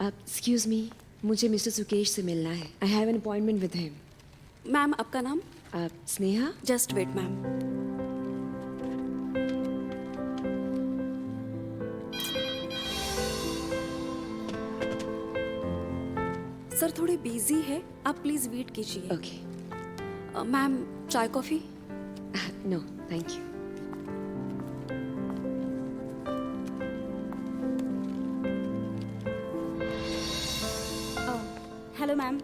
Excuse me, मुझे mister Sukesh से मिलना है. I have an appointment with him. Ma'am आपका नाम? Sneha. Just wait ma'am. Sir थोड़े बिजी है, आप प्लीज वेट कीजिए. ओके. मैम चाय coffee? No thank you. Hello ma'am.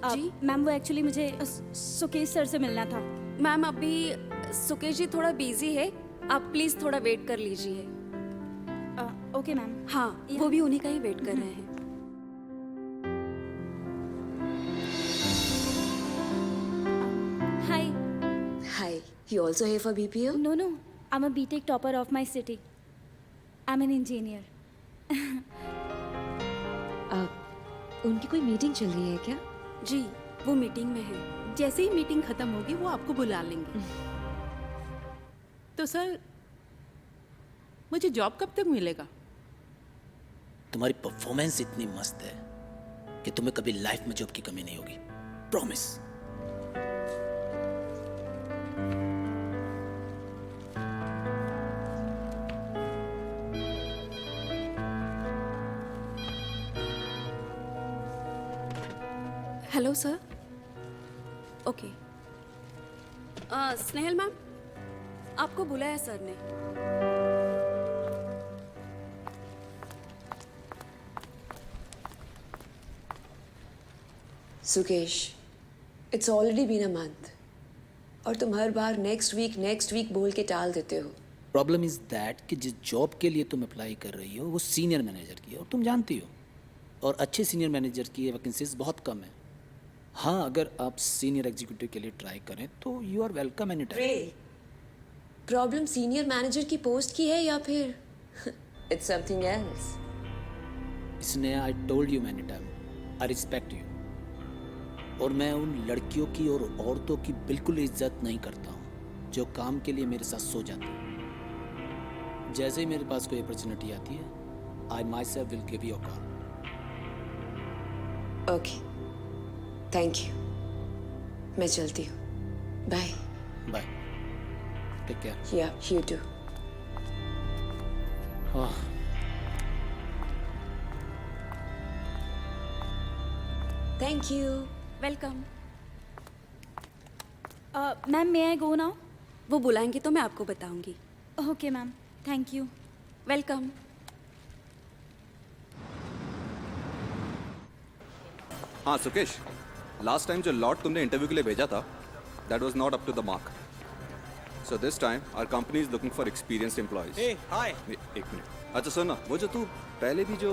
जी? मैम वो एक्चुअली मुझे सुकेश सर से मिलना था. मैम अभी सुकेश जी थोड़ा बिजी है, आप प्लीज थोड़ा वेट कर लीजिए. Okay ma'am. हाँ वो भी उन्हीं का ही वेट कर रहे हैं. Hi. Hi. You also here for BPO? No no, I am a BTech topper of my city. I am an engineer. उनकी कोई मीटिंग चल रही है क्या? जी वो मीटिंग में है. जैसे ही मीटिंग खत्म होगी वो आपको बुला लेंगे. तो सर मुझे जॉब कब तक मिलेगा? तुम्हारी परफॉर्मेंस इतनी मस्त है कि तुम्हें कभी लाइफ में जॉब की कमी नहीं होगी. Promise. Hello sir. Okay. Snehal ma'am आपको बुलाया सर ने. Sukesh, it's already been a month और तुम हर बार नेक्स्ट वीक बोल के टाल देते हो. प्रॉब्लम इज दैट कि जिस जॉब के लिए तुम अप्लाई कर रही हो वो सीनियर मैनेजर की है और तुम जानती हो, और अच्छे सीनियर मैनेजर की वैकेंसीज बहुत कम है. हाँ अगर आप सीनियर एग्जीक्यूटिव के लिए ट्राई करें तो you are welcome any time. Problem senior manager की पोस्ट की है या फिर इट्स समथिंग एल्स? इसने I told you many time I respect you, और मैं उन लड़कियों की और औरतों की बिल्कुल इज्जत नहीं करता हूँ जो काम के लिए मेरे साथ सो जाती हैं. जैसे ही मेरे पास कोई अपॉर्चुनिटी आती है I myself will give you a call. Okay thank you. मैं चलती हूँ. Bye. Bye. Take care. Yeah you too. Thank you. Welcome. Ma'am may I go now? वो बुलाएंगे तो मैं आपको बताऊंगी. Okay ma'am, thank you. Welcome. हाँ सुकेश, लास्ट टाइम जो लॉट तुमने इंटरव्यू के लिए भेजा था that was not up to the mark. So this time our company is looking for experienced employees. Hey, hi. एक मिनट. अच्छा सुन ना, वो जो तू पहले भी जो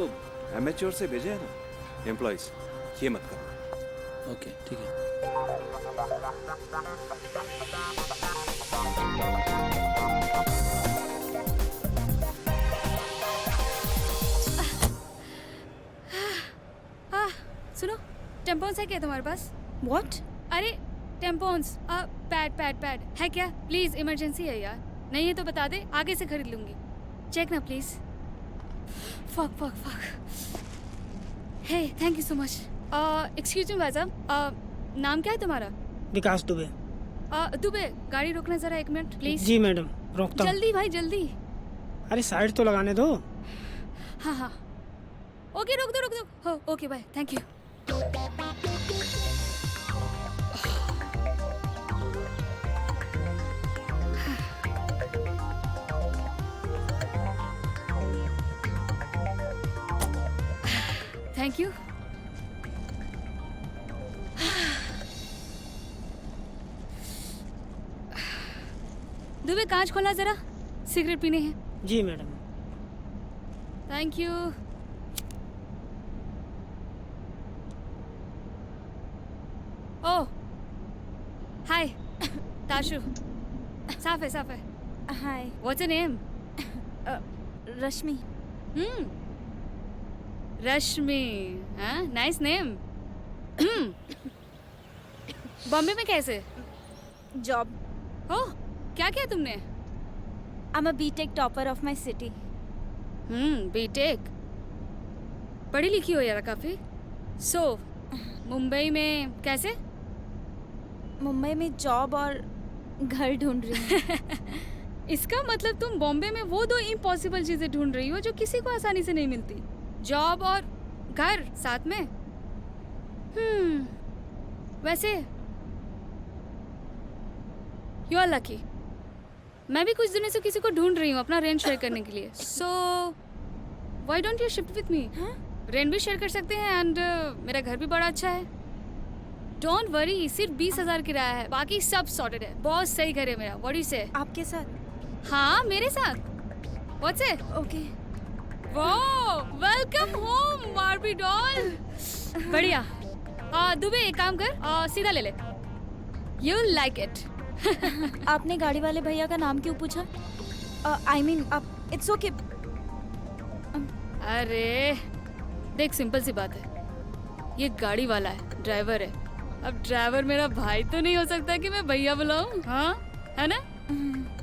एमेच्योर से भेजे हैं ना एम्प्लॉयज, ये मत करना. ओके ठीक है. सुनो, टेम्पोन्स है क्या तुम्हारे पास? व्हाट? अरे टेम्पोन्स, पैड है क्या? प्लीज इमरजेंसी है यार. नहीं है तो बता दे, आगे से खरीद लूंगी. चेक ना please. Fuck. Hey thank you so much. Excuse me भाई साहब, नाम क्या है तुम्हारा? विकास दुबे. दुबे, गाड़ी रोकना जरा 1 मिनट प्लीज. जी मैडम, रोकता हूँ. जल्दी भाई जल्दी. अरे साइड तो लगाने दो. हाँ. ओके रोक दो. हो okay bye, thank you. Thank you. Dubey कांच खोला जरा, सिगरेट पीने हैं. जी madam. Thank you. Oh hi Tashu. साफ है. Hi. What's your name? Rashmi. Rashmi. हाँ नाइस नेम. बॉम्बे में कैसे? जॉब. ओह क्या किया तुमने? I am a BTech topper of my city. BTech. पढ़ी लिखी हो यार काफ़ी। सो मुंबई में कैसे? मुंबई में जॉब और घर ढूंढ रही हूँ। इसका मतलब तुम बॉम्बे में वो दो इम्पॉसिबल चीज़ें ढूंढ रही हो जो किसी को आसानी से नहीं मिलती, जॉब और घर साथ में। वैसे यू आर लकी। मैं भी कुछ दिनों से किसी को ढूंढ रही हूँ अपना रेंट शेयर करने के लिए। So why don't you shift with me? Rent भी शेयर कर सकते हैं एंड मेरा घर भी बड़ा अच्छा है। डोंट वरी, सिर्फ 20,000 किराया है, बाकी सब सॉर्टेड है। बहुत सही घर है मेरा। व्हाट डू यू से? आपके साथ? हाँ मेरे साथ। What's it? Okay. Wow, welcome home Barbie doll. बढ़िया। दुबे एक काम कर, सीधा ले ले। You like it. आपने गाड़ी वाले भैया का नाम क्यों पूछा? आई मीन आप इट्स ओके। अरे देख, सिंपल सी बात है, ये गाड़ी वाला है, ड्राइवर है। अब ड्राइवर मेरा भाई तो नहीं हो सकता कि मैं भैया बुलाऊं, हाँ है ना?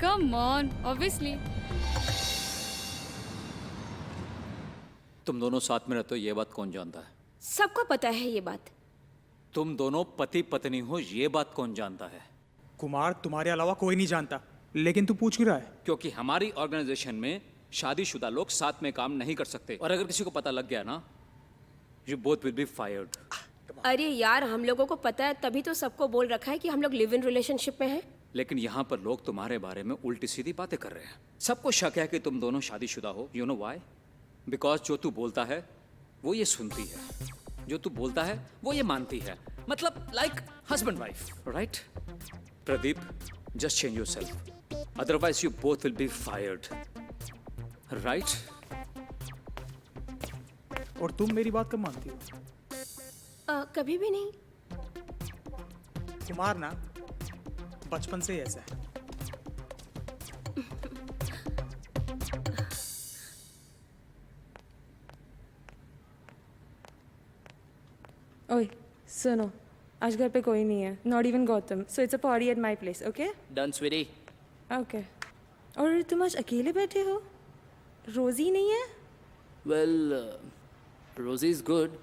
Come on, obviously. तुम दोनों साथ में रहते हो ये बात कौन जानता है? सबको पता है ये बात। तुम दोनों पति पत्नी हो ये बात कौन जानता है? कुमार, तुम्हारे अलावा कोई नहीं जानता, लेकिन तू पूछ क्यों रहा है? क्योंकि हमारी ऑर्गेनाइजेशन में शादीशुदा लोग साथ में काम नहीं कर सकते, और अगर किसी को पता लग गया ना, you both will be fired. अरे यार, हम लोगों को पता है, तभी तो सबको बोल रखा है कि हम लोग लिव इन रिलेशनशिप में हैं। लेकिन यहाँ पर लोग तुम्हारे बारे में उल्टी सीधी बातें कर रहे हैं। सबको शक है कि तुम दोनों शादीशुदा हो। You know why? बिकॉज जो तू बोलता है वो ये सुनती है, जो तू बोलता है वो ये मानती है। मतलब like husband wife, right? Pradeep, just change yourself, otherwise you both will be fired, right? और तुम मेरी बात कब मानती हो? कभी भी नहीं। कुमार ना बचपन से ही ऐसा है। ओए सुनो, आज घर पे कोई नहीं है, not even Gautam, so it's a party at my place, okay? Done sweetie. Okay. और तुम आज अकेले बैठे हो? रोजी नहीं है? Well, Rosie is good,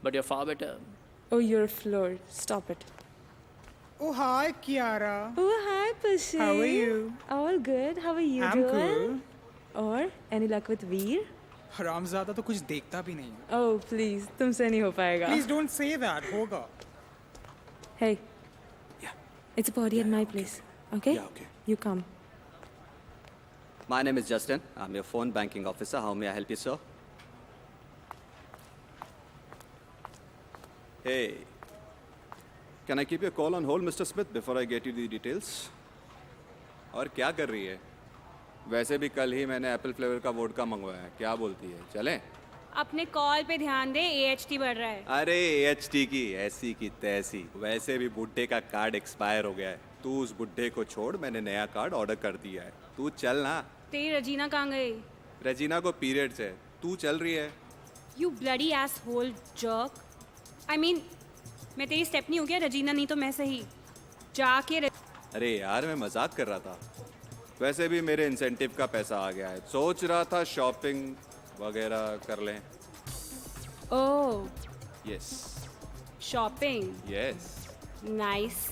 but you are far better. Oh, you're floored. Stop it. Oh, hi, Kiara. Oh, hi, Pushi. How are you? All good. How are you I'm doing? cool. और any luck with Veer? हरामज़ादा तो कुछ देखता भी नहीं है। Oh, please. तुमसे नहीं हो पाएगा. Please don't say that. होगा। Hey. Yeah. It's a party at my place. Okay? Yeah, okay. You come. My name is Justin. I'm your phone banking officer. How may I help you, sir? Hey. Can I keep your call on hold, Mr. Smith, before I get you the details? और क्या कर रही है? वैसे भी कल ही मैंने Apple flavour का वोडका मंगवाया है। क्या बोलती है? चलें? अपने कॉल पे ध्यान दे, AHT बढ़ रहा है। अरे AHT की ऐसी की तैसी। वैसे भी बुड्ढे का कार्ड एक्सपायर हो गया है। तू उस बुड्ढे को छोड़, मैंने नया कार्ड ऑर्डर कर दिया है। तू चल ना। तेरी रजीना कहाँ गई? रजीना को पीरियड्स है, तू चल रही है। You bloody asshole jerk. I mean, मैं तेरी स्टेपनी हो गया, रजीना नहीं तो मैं सही। जाके अरे यार, मैं मजाक कर रहा था। वैसे भी मेरे इंसेंटिव का पैसा आ गया है, सोच रहा था शॉपिंग वगैरह कर लें। ओह, यस शॉपिंग, यस। नाइस।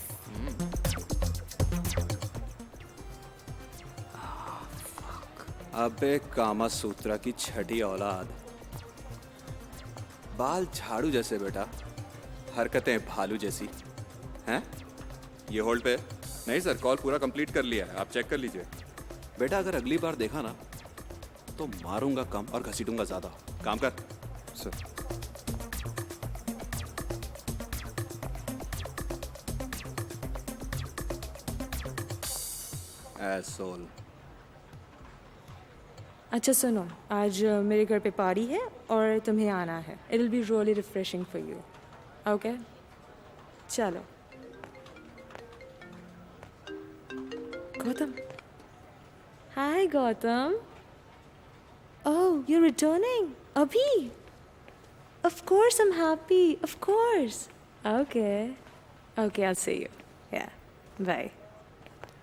अबे कामा सूत्रा की छठी औलाद, बाल झाड़ू जैसे बेटा, हरकतें भालू जैसी हैं। ये होल्ड पे? नहीं सर, कॉल पूरा कंप्लीट कर लिया है, आप चेक कर लीजिए। बेटा अगर अगली बार देखा ना तो मारूंगा कम और घसीटूंगा ज्यादा। काम कर सर। एसोल। अच्छा सुनो, आज मेरे घर पे पार्टी है और तुम्हें आना है। It will be really refreshing for you, okay? चलो। गौतम। हाय गौतम। ओह, you're returning? अभी? Of course I'm happy. Of course. Okay. Okay, I'll see you. Yeah. Bye.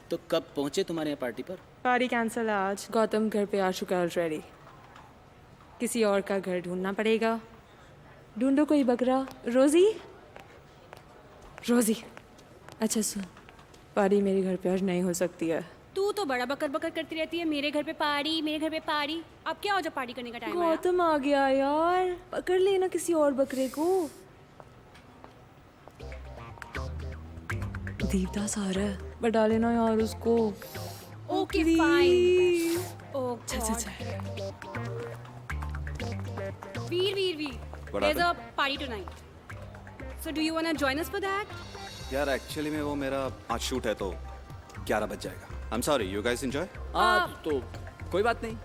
तो कब पहुंचे तुम्हारे यहाँ पार्टी पर? पार्टी कैंसिल है आज। गौतम घर पे आ चुका है ऑलरेडी। किसी और का घर ढूंढना पड़ेगा। ढूंढो कोई बकरा। रोजी, रोजी, अच्छा सुन, पारी मेरे घर पे आज नहीं हो सकती है। तू तो बड़ा बकर बकर करती रहती है, मेरे घर पे पार्टी, मेरे घर पे पार्टी। अब क्या हो जब पार्टी करने का टाइम है? गौतम आ गया यार, पकड़ लेना किसी और बकरे को। दीपदास आ रहा है, बता लेना यार उसको। Okay fine. Veer, there's a party tonight. So do you wanna join us for that? यार एक्चुअली में वो मेरा आज शूट है तो 11 बज जाएगा। I am sorry, you guys enjoy. हाँ तो कोई बात नहीं।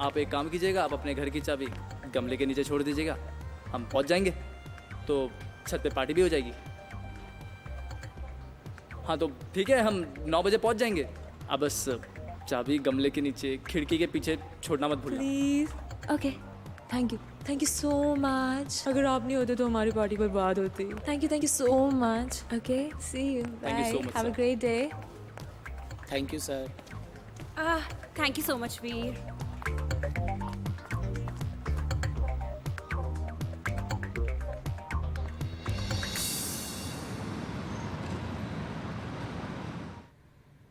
आप एक काम कीजिएगा, आप अपने घर की चाबी गमले के नीचे छोड़ दीजिएगा, हम पहुंच जाएंगे तो छत पे पार्टी भी हो जाएगी। हाँ तो ठीक है, हम 9 बजे पहुंच जाएंगे। आप बस चाबी गमले के नीचे खिड़की के पीछे छोड़ना मत भूलना। Please. Okay, thank you so much. अगर आप नहीं होते तो हमारी पार्टी बर्बाद होती। Thank you so much. Okay, see you, bye, have a great day. Thank you sir. Thank you so much, Veer.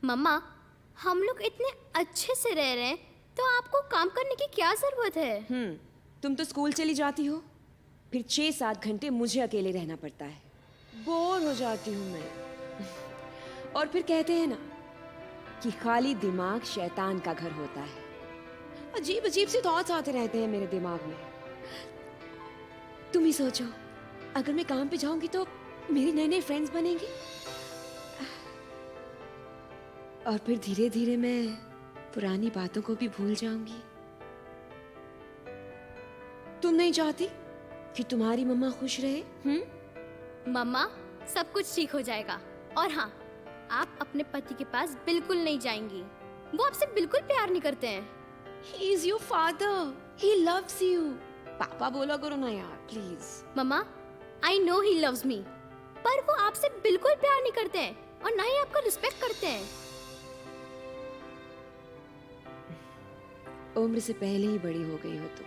मम्मा, हम लोग इतने अच्छे से रह रहे हैं तो आपको काम करने की क्या जरूरत है? तुम तो स्कूल चली जाती हो, फिर 6-7 घंटे मुझे अकेले रहना पड़ता है। बोर हो जाती हूँ मैं। और फिर कहते हैं ना कि खाली दिमाग शैतान का घर होता है। अजीब अजीब से थॉट्स आते रहते हैं मेरे दिमाग में। तुम ही सोचो, अगर मैं काम पे जाऊंगी तो मेरे नए नए फ्रेंड्स बनेंगे और फिर धीरे धीरे मैं पुरानी बातों को भी भूल जाऊंगी। तुम नहीं चाहती कि तुम्हारी मम्मा खुश रहे? मम्मा, सब कुछ ठीक हो जाएगा। और हाँ, आप अपने पति के पास बिल्कुल नहीं जाएंगी, वो आपसे बिल्कुल प्यार नहीं करते हैं। He is your father. He loves you. पापा बोला करो ना यार, प्लीज। मम्मा, I know he loves me, पर वो आपसे बिल्कुल प्यार नहीं करते हैं और ना ही आपका रिस्पेक्ट करते हैं। उम्र से पहले ही बड़ी हो गई हो तुम।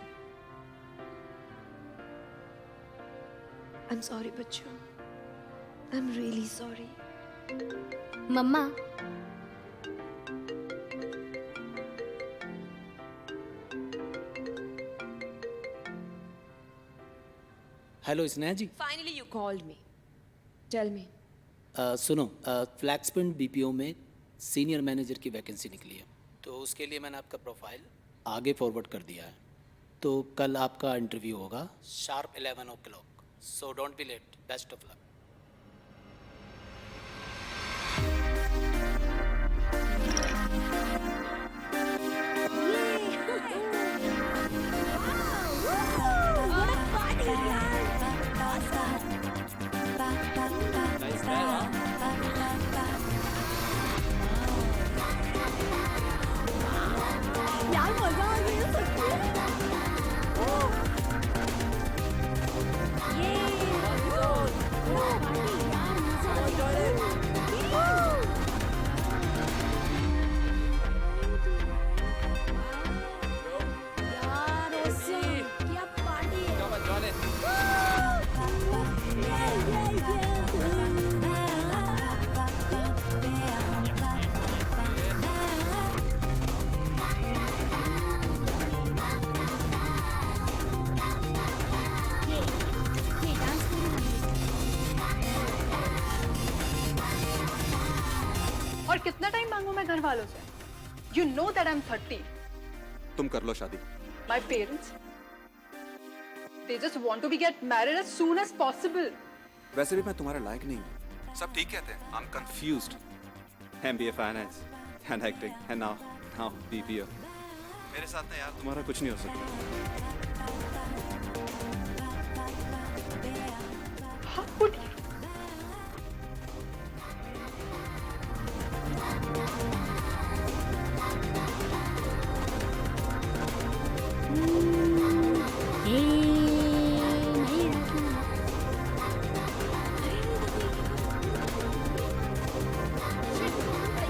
I'm sorry बच्चों, I'm really sorry. मम्मा, hello Sneha ji. Finally you called me. Tell me. सुनो, फ्लैक्सपिन बीपीओ में सीनियर मैनेजर की वैकेंसी निकली है, तो उसके लिए मैंने आपका प्रोफाइल आगे फॉरवर्ड कर दिया है। तो कल आपका इंटरव्यू होगा sharp 11 o'clock, so don't be late. Best of luck. और कितना टाइम मांगू मैं घर वालों से? You know that I'm 30. तुम कर लो शादी। My parents, they just want to be get married as soon as possible. वैसे भी मैं तुम्हारे लायक नहीं हूँ। सब ठीक कहते हैं। I'm confused. MBA finance and acting and now BPO. मेरे साथ ना यार तुम्हारा कुछ नहीं हो सकता। How could you?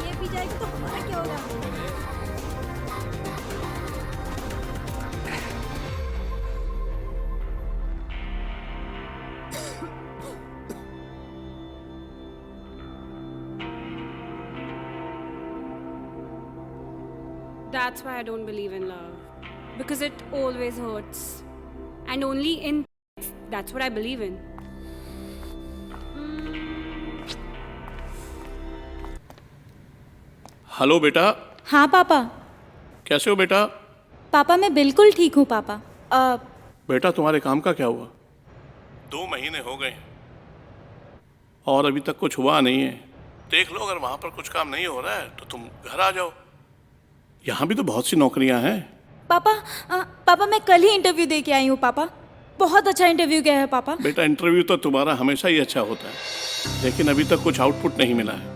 ये पी जाएगी तो हमारा क्या होगा? That's why I don't believe in love. Because it always hurts. And only in that's what I believe in. Hello बेटा। हाँ पापा। कैसे हो बेटा? पापा मैं बिल्कुल ठीक हूँ पापा। बेटा तुम्हारे काम का क्या हुआ? 2 महीने हो गए और अभी तक कुछ हुआ नहीं है। देख लो, अगर वहाँ पर कुछ काम नहीं हो रहा है तो तुम घर आ जाओ। यहाँ भी तो बहुत सी नौकरियाँ हैं। पापा मैं कल ही इंटरव्यू दे के आई हूँ पापा। बहुत अच्छा इंटरव्यू गया है पापा। बेटा इंटरव्यू तो तुम्हारा हमेशा ही अच्छा होता है, लेकिन अभी तक कुछ आउटपुट नहीं मिला है।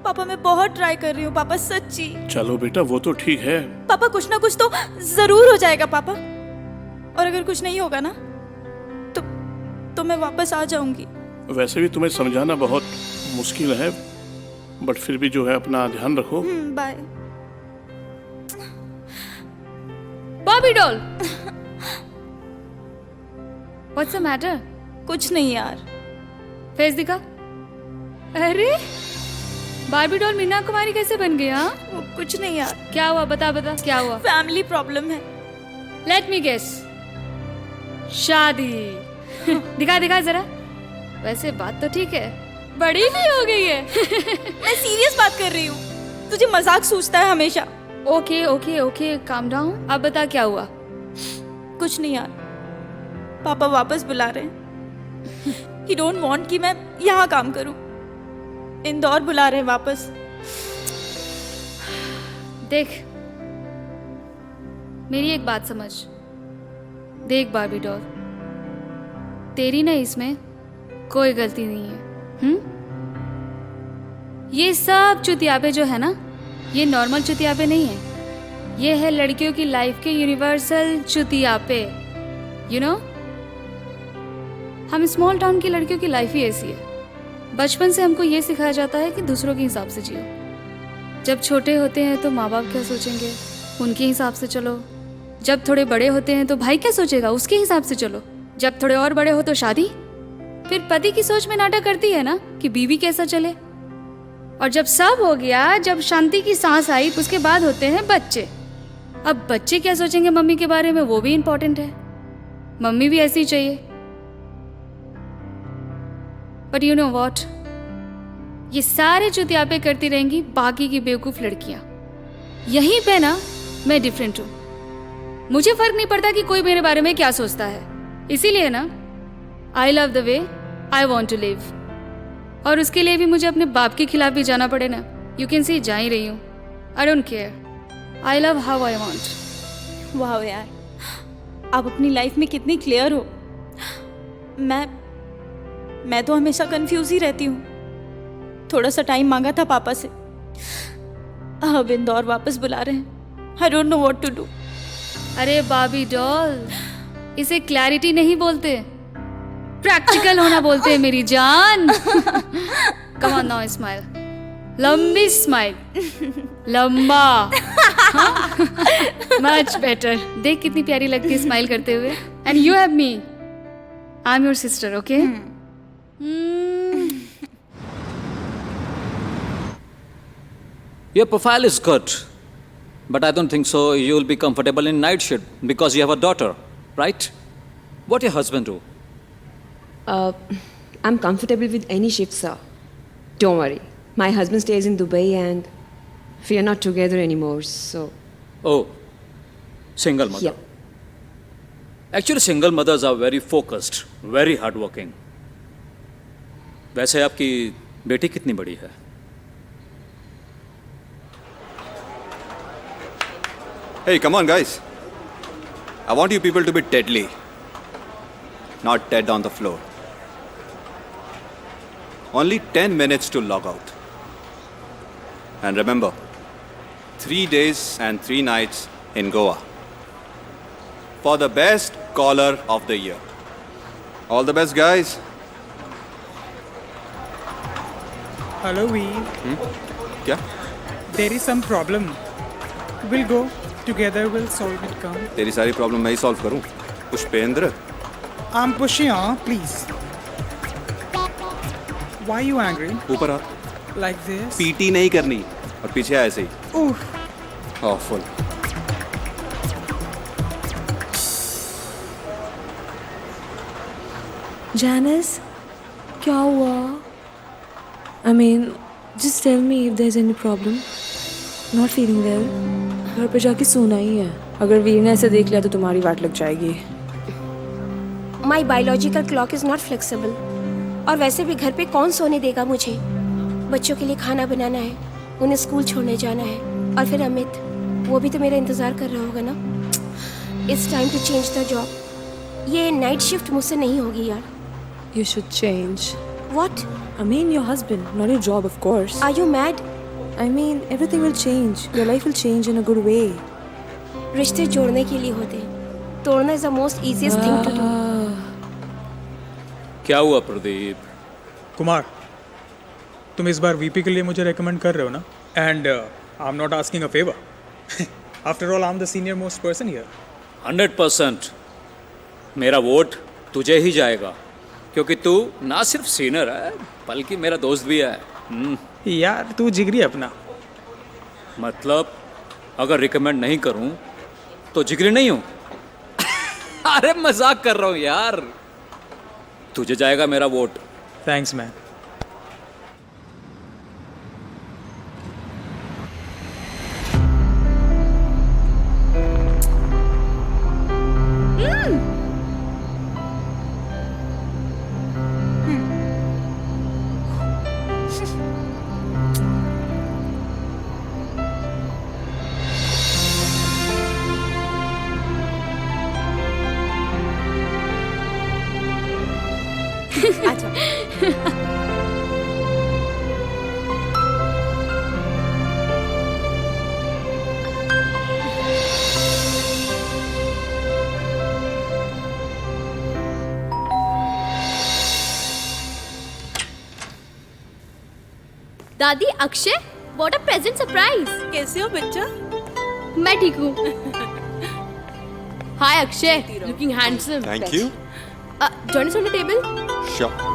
पापा मैं बहुत ट्राई कर रही हूँ पापा, सच्ची। चलो बेटा वो तो ठीक है। पापा कुछ ना कुछ तो जरूर हो जाएगा पापा। और अगर कुछ नहीं होगा ना तो मैं वापस आ जाऊंगी। वैसे भी तुम्हें समझाना बहुत मुश्किल है, बट फिर भी जो है अपना ध्यान रखो। Bye. Bobby doll. What's the matter? कुछ नहीं यार। फेस दिखा। अरे बार्बी डॉल मीना कुमारी कैसे बन गई? हाँ वो कुछ नहीं यार। क्या हुआ? बता क्या हुआ? फैमिली प्रॉब्लम है। लेट मी गेस, शादी। दिखा जरा। वैसे बात तो ठीक है, बड़ी भी हो गई है। मैं सीरियस बात कर रही हूँ, तुझे मजाक सूझता है हमेशा। Okay calm down. अब बता क्या हुआ? कुछ नहीं यार, पापा वापस बुला रहे हैं। He don't want कि मैं यहाँ काम करूँ। इंदौर बुला रहे हैं वापस। देख मेरी एक बात समझ। देख बार्बी डॉल, तेरी ना इसमें कोई गलती नहीं है। ये सब चुतियापे जो है ना, ये नॉर्मल चुतियापे नहीं है। ये है लड़कियों की लाइफ के यूनिवर्सल चुतियापे। यू नो, हम स्मॉल टाउन की लड़कियों की लाइफ ही ऐसी है। बचपन से हमको ये सिखाया जाता है कि दूसरों के हिसाब से जियो। जब छोटे होते हैं तो माँ बाप क्या सोचेंगे, उनके हिसाब से चलो। जब थोड़े बड़े होते हैं तो भाई क्या सोचेगा, उसके हिसाब से चलो। जब थोड़े और बड़े हो तो शादी। फिर पति की सोच में नाटक करती है ना कि बीवी कैसा चले। और जब सब हो गया, जब शांति की सांस आई, उसके बाद होते हैं बच्चे। अब बच्चे क्या सोचेंगे मम्मी के बारे में, वो भी इम्पोर्टेंट है। मम्मी भी ऐसी चाहिए। बट यू नो वॉट, ये सारे चुतियापे करती रहेंगी बाकी की बेवकूफ लड़कियां। यहीं पे ना मैं डिफरेंट हूं। मुझे फर्क नहीं पड़ता कि कोई मेरे बारे में क्या सोचता है। इसीलिए ना I love the way I want to live. और उसके लिए भी मुझे अपने बाप के खिलाफ भी जाना पड़े ना, यू कैन सी जा ही रही हूँ। I don't care, I love how I want. वाह यार, आप अपनी लाइफ में कितनी क्लियर हो। मैं तो हमेशा कंफ्यूज ही रहती हूँ। थोड़ा सा टाइम मांगा था पापा से, अब इंदौर वापस बुला रहे हैं। I don't know what to do. अरे बाबी डॉल, इसे क्लैरिटी नहीं बोलते, प्रैक्टिकल होना बोलते हैं मेरी जान। कम ऑन नाउ, स्माइल, लंबी स्माइल, लंबा। Much better. देख कितनी प्यारी लगती है स्माइल करते हुए। And you have me, I am your sister, okay? Your profile is good, but I don't think so you'll be comfortable in night shift because you have a daughter, right? What your husband do? I'm comfortable with any shift, sir. Don't worry. My husband stays in Dubai and we are not together anymore, so... Oh, single mother. Yeah. Actually, single mothers are very focused, very hardworking. वैसे आपकी बेटी कितनी बड़ी है? Hey, come on, guys. I want you people to be deadly, not dead on the floor. Only 10 minutes to log out. And remember, 3 days and 3 nights in Goa. For the best caller of the year. All the best, guys. Hello, V. क्या? There is some problem. We'll go. Together we'll solve it, come. तेरी सारी problem मैं ही solve करूं? Pushpendra? I'm pushing on, please. Why are you angry? ऊपर आ। Like this? PT नहीं करनी और पीछे ऐसे ही। Ooh. ऑफुल। Janice, क्या हुआ? I mean, just tell me if there's any problem. Not feeling well. घर पे जाके सोना ही है. अगर वीर ने ऐसे देख लिया तो तुम्हारी वाट लग जाएगी. My biological clock is not flexible. और वैसे भी घर पे कौन सोने देगा मुझे? बच्चों के लिए खाना बनाना है, उन्हें स्कूल छोड़ने जाना है, और फिर अमित, वो भी तो मेरा इंतजार कर रहा होगा ना. It's time to change the job. ये नाइट शिफ्ट मुझसे नहीं होगी यार. You should change. What? I mean your husband, not your job, of course. Are you mad? I mean, everything will change. Your life will change in a good way. रिश्ते जोड़ने के लिए होते हैं. तोड़ना is the most easiest thing to do. क्या हुआ प्रदीप? कुमार, तुम इस बार वीपी के लिए मुझे रेकमेंड कर रहे हो ना? And I am not asking a favour. After all I am the senior most person here. 100% मेरा वोट तुझे ही जाएगा, क्योंकि तू ना सिर्फ सीनियर है बल्कि मेरा दोस्त भी है. यार तू जिगरी है अपना. मतलब अगर रिकमेंड नहीं करूं तो जिगरी नहीं हूं? अरे मजाक कर रहा हूं यार. तुझे जाएगा मेरा वोट. Thanks man. दादी, Akshay, what a present surprise. कैसे हो बच्चा? मैं ठीक हूँ. Hi Akshay, looking handsome. Thank you. Join us on the table. Sure.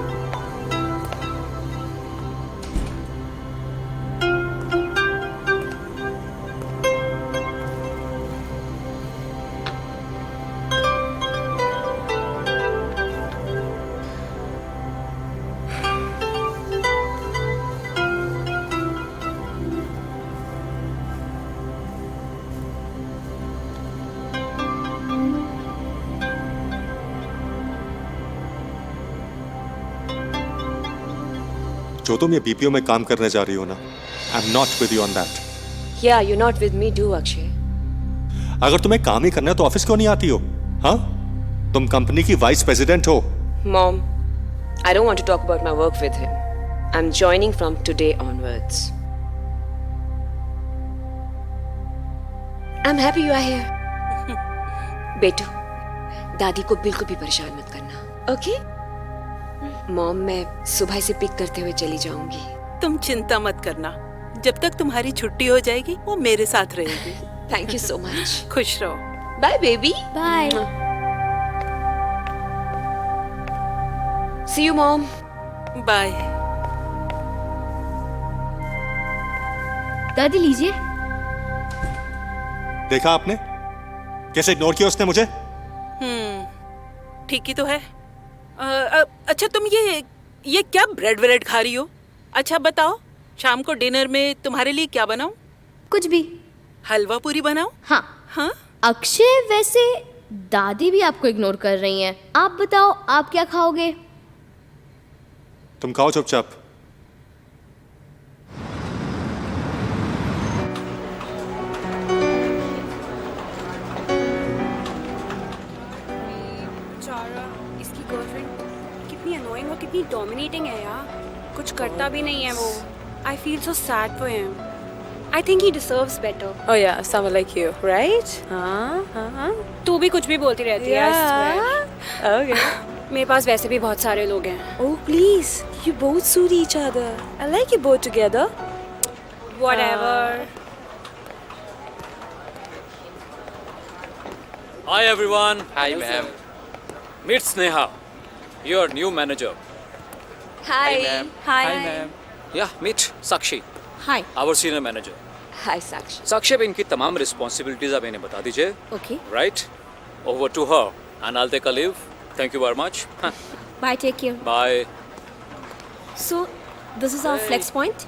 जो तुम ये बीपीओ में काम करने जा रही हो ना, I am not with you on that. Yeah, you're not with me too, Akshay. अगर तुम्हें काम ही करना है तो ऑफिस क्यों नहीं आती हो? हाँ, तुम कंपनी की वाइस प्रेसिडेंट हो. Mom, I don't want to talk about my work with him. I'm joining from today onwards. I'm happy you are here. बेटू, दादी को बिल्कुल भी परेशान मत करना, okay? मॉम, मैं सुबह से पिक करते हुए चली जाऊंगी. तुम चिंता मत करना, जब तक तुम्हारी छुट्टी हो जाएगी वो मेरे साथ रहेगी. Thank you so much. खुश रहो. Bye baby. Bye. See you mom. Bye. दादी लीजिए. देखा आपने कैसे इग्नोर किया उसने मुझे? ठीक ही तो है. अच्छा तुम ये क्या ब्रेड व्रेड खा रही हो? अच्छा बताओ, शाम को डिनर में तुम्हारे लिए क्या बनाऊं? कुछ भी. हलवा पूरी बनाऊं? हाँ. हाँ. अक्षय, वैसे दादी भी आपको इग्नोर कर रही हैं. आप बताओ, आप क्या खाओगे? तुम खाओ चुपचाप. इसकी गर्लफ्रेंड कितनी अनोइंग और कितनी डोमिनेटिंग है यार. कुछ करता भी नहीं है वो. I feel so sad for him. I think he deserves better. Oh yeah, someone like you, right? हाँ. तू भी कुछ भी बोलती रहती है. Yeah. Okay. मेरे पास वैसे भी बहुत सारे लोग हैं. Oh please, you both suit each other. I like you both together. Whatever. Hi everyone. Hi ma'am. Meet Sneha, your new manager. Hi. Hi ma'am. Yeah, meet Sakshi, Hi. our senior manager. हाय साक्षी। साक्षी, अब इनकी तमाम responsibilities आप इन्हें बता दीजिए। Okay, right, over to her and I will take a leave. Thank you very much. Bye, take care. Bye. So this is our Flex Point.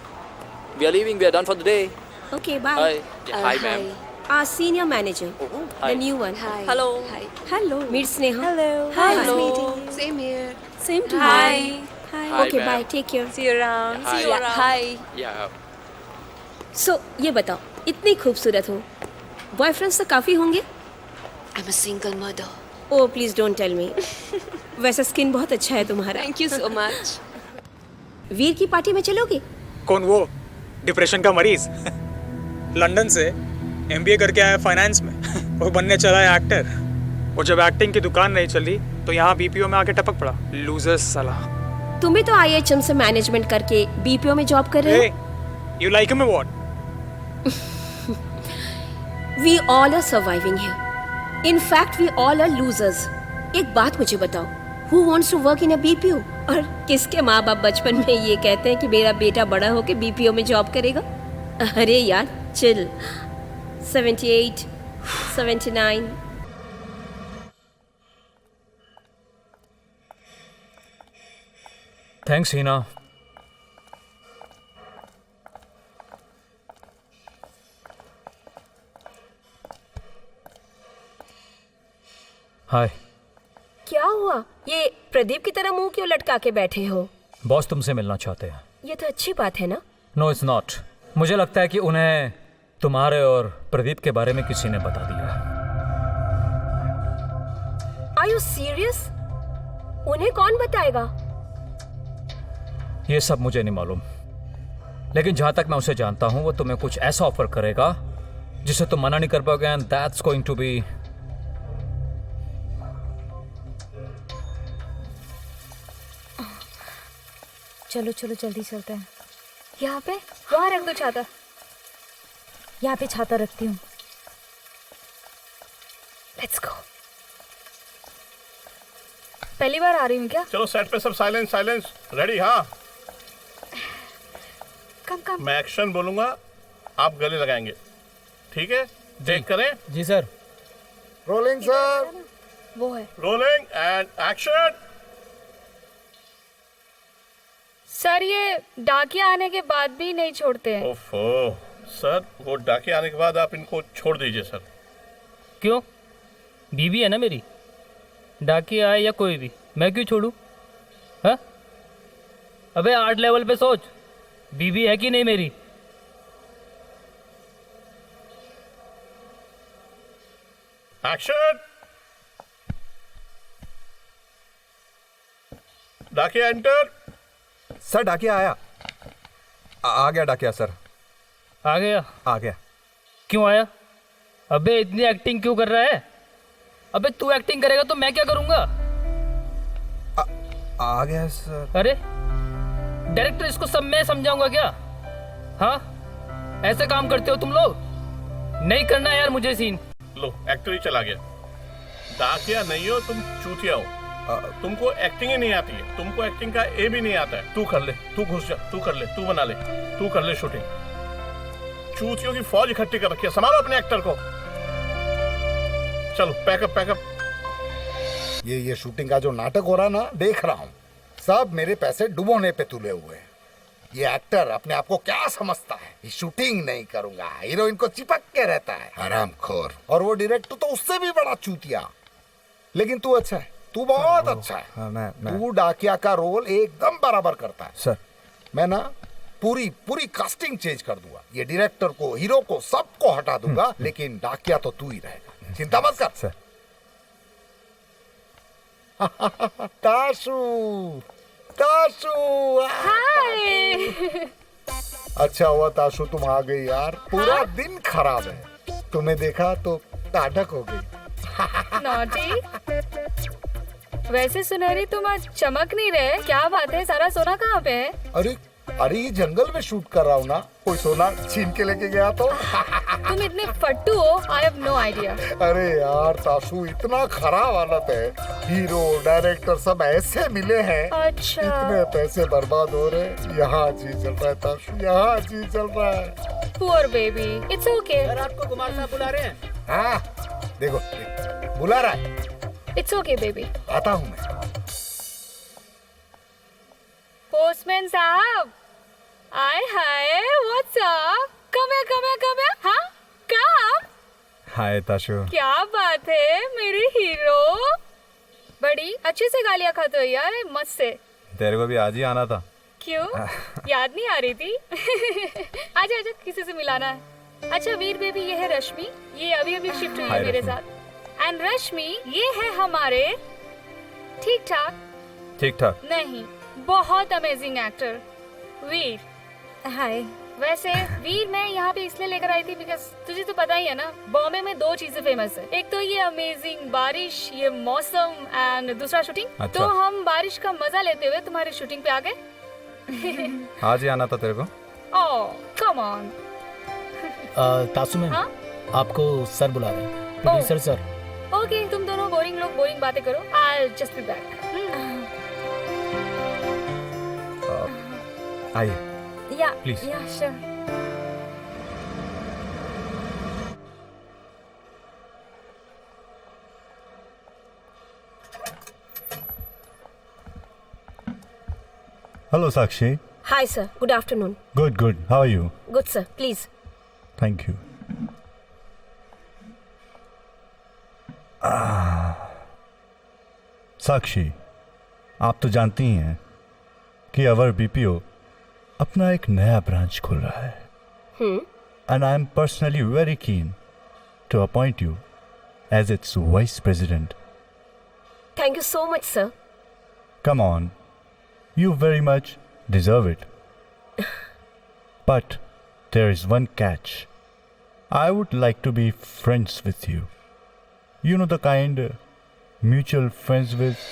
We are leaving, we are done for the day. Okay, bye. Hi ma'am. Our senior manager, hi. the new one. Hi. Hello. Hi. Hello. Meet Sneha. Hello. Hi. Nice Hello. meeting you. Same here. Same to Hi. you. Hi. Okay, bye. Take care. See you around. Hi. See you around. Hi. Yeah. So, ये बताओ, इतनी खूबसूरत हो, boyfriends तो काफी होंगे? I'm a single mother. Oh, please don't tell me. वैसा skin बहुत अच्छा है तुम्हारा। Thank you so much. वीर की पार्टी में चलोगे? कौन वो? डिप्रेशन का मरीज? लंदन से MBA करके आया फाइनेंस में और बनने चला है एक्टर। और जब एक्टिंग की दुकान नहीं चली तो यहाँ BPO में आके टपक पड़ा। लूजर्स साला। तुम भी तो IHM से मैनेजमेंट करके BPO में जॉब कर रहे हो। You like him or what? We all are surviving here. In fact, we all are losers. एक बात मुझे बताओ, Who wants to work in a BPO? और किसके माँ बाप बचपन में ये कहते हैं कि मेरा बेटा बड़ा होके BPO में जॉब करेगा? अरे यार, चिल। 78, 79. Thanks, Hina. हाय। क्या हुआ? ये प्रदीप की तरह मुंह क्यों लटका के बैठे हो? बॉस तुमसे मिलना चाहते हैं। ये तो अच्छी बात है ना? No, it's not. मुझे लगता है कि उन्हें तुम्हारे और प्रदीप के बारे में किसी ने बता दिया। Are you serious? उन्हें कौन बताएगा? ये सब मुझे नहीं मालूम, लेकिन जहां तक मैं उसे जानता हूं वो तुम्हें कुछ ऐसा ऑफर करेगा जिसे तुम मना नहीं कर पाओगे, and that's going to be चलो चलो जल्दी चलते हैं। यहाँ पे वहाँ रख दो छाता। यहाँ पे छाता रखती हूँ। Let's go. पहली बार आ रही हूँ क्या? चलो सेट पे सब साइलेंस साइलेंस। रेडी? हाँ। कम कम। मैं एक्शन बोलूंगा, आप गले लगाएंगे, ठीक है? टेक करें। जी सर। Rolling sir. वो है। Rolling and action. सर, ये डाकिया आने के बाद भी नहीं छोड़ते हैं। ओफो सर, वो डाके आने के बाद आप इनको छोड़ दीजिए सर। क्यों? बीवी है ना मेरी। डाकिया आए या कोई भी, मैं क्यों छोड़ूं? हाँ? अबे 8 लेवल पे सोच, बीवी है कि नहीं मेरी? एक्शन। डाकिया एंटर। सर डाकिया आया। आ गया डाकिया सर। आ गया? आ गया। क्यों आया? अबे इतनी एक्टिंग क्यों कर रहा है? अबे तू एक्टिंग करेगा तो मैं क्या करूंगा? आ गया सर। अरे डायरेक्टर, इसको सब मैं समझाऊंगा क्या? हाँ, ऐसे काम करते हो तुम लोग? नहीं करना यार मुझे सीन। लो, एक्टर ही चला गया। डाकिया नहीं हो तुम, चूतिया हो। तुमको एक्टिंग ही नहीं आती है, तुमको एक्टिंग का ए भी नहीं आता है। तू कर ले, तू घुस जा, तू कर ले, तू बना ले, तू कर ले शूटिंग। चूतियों की फौज इकट्ठी कर रखी है, संभालो अपने एक्टर को। चलो पैकअप पैकअप। ये शूटिंग का जो नाटक हो रहा ना, देख रहा हूँ, सब मेरे पैसे डुबोने पे तुले हुए हैं। ये एक्टर अपने आप को क्या समझता है? ये शूटिंग नहीं करूंगा, हीरोइन को चिपक के रहता है, हरामखोर। और वो डायरेक्टर तो उससे भी बड़ा चूतिया। लेकिन तू अच्छा है, तू बहुत अच्छा है। मैं तू डाकिया का रोल एकदम बराबर करता है सर। मैं ना पूरी कास्टिंग चेंज कर दूंगा। ये डायरेक्टर को, हीरो को, सबको हटा दूंगा, लेकिन डाकिया तो तू ही रहेगा। चिंता मत कर सर। ताशु, ताशु। हाय। अच्छा हुआ ताशु तुम आ गई यार, पूरा दिन खराब है। तुम्हें देखा तो ताटक हो गई। नॉटी। वैसे सुनहरी, तुम आज चमक नहीं रहे, क्या बात है? सारा सोना कहाँ पे है? अरे अरे ये जंगल में शूट कर रहा हूँ ना, कोई सोना छीन के लेके गया तो। तुम इतने फट्टू हो, आई हैव नो आइडिया। अरे यार ताशु, इतना खराब हालत है, हीरो डायरेक्टर सब ऐसे मिले हैं। अच्छा। इतने पैसे बर्बाद हो रहे, यहाँ जी चल रहा है ताशु, यहाँ जी चल रहा है। Poor baby, it's okay. Sir आपको कुमार साहब बुला रहे हैं। हाँ देखो बुला रहा है। It's okay baby. आता हूँ मैं। पोस्टमैन साहब, आए हाय, व्हाट्स अप? कम हियर, हाँ? कम। हाय ताशु। क्या बात है मेरे हीरो, बड़ी अच्छे से गालियाँ खाते हो यार, मस्त से। तेरे को भी आज ही आना था। क्यों, याद नहीं आ रही थी? आजा आजा, किसी से मिलाना है। अच्छा वीर बेबी, ये है रश्मि, ये अभी अभी शिफ्ट हुई है मेरे साथ। एंड रश्मि, ये है हमारे ठीक ठाक नहीं, बहुत अमेजिंग एक्टर वीर। हाय। वैसे वीर मैं यहाँ पे इसलिए लेकर आई थी बिकॉज तुझे तो पता ही है ना, बॉम्बे में 2 चीजें फेमस है, एक तो ये अमेजिंग बारिश, ये मौसम, एंड दूसरा शूटिंग। अच्छा। तो हम बारिश का मजा लेते हुए तुम्हारी शूटिंग पे आ गए। आज ही आना था तेरे को। ओह कम ऑन। तासु मैम, हाँ? आपको सर बुला रहे हैं, प्रोड्यूसर सर। ओके, तुम दोनों बोरिंग लोग बोरिंग बातें करो, आई जस्ट बी बैक। आइए Please. Yeah, sure. Hello, Sakshi. Hi, sir. Good afternoon. Good. How are you? Good, sir. Please. Thank you. साक्षी, आप तो जानती ही हैं कि अवर बीपीओ अपना एक नया ब्रांच खोल रहा है। And I am personally very keen to appoint you as its vice president. Thank you so much, sir. Come on, you very much deserve it. But there is one catch. I would like to be friends with you. You know the kind, mutual friends with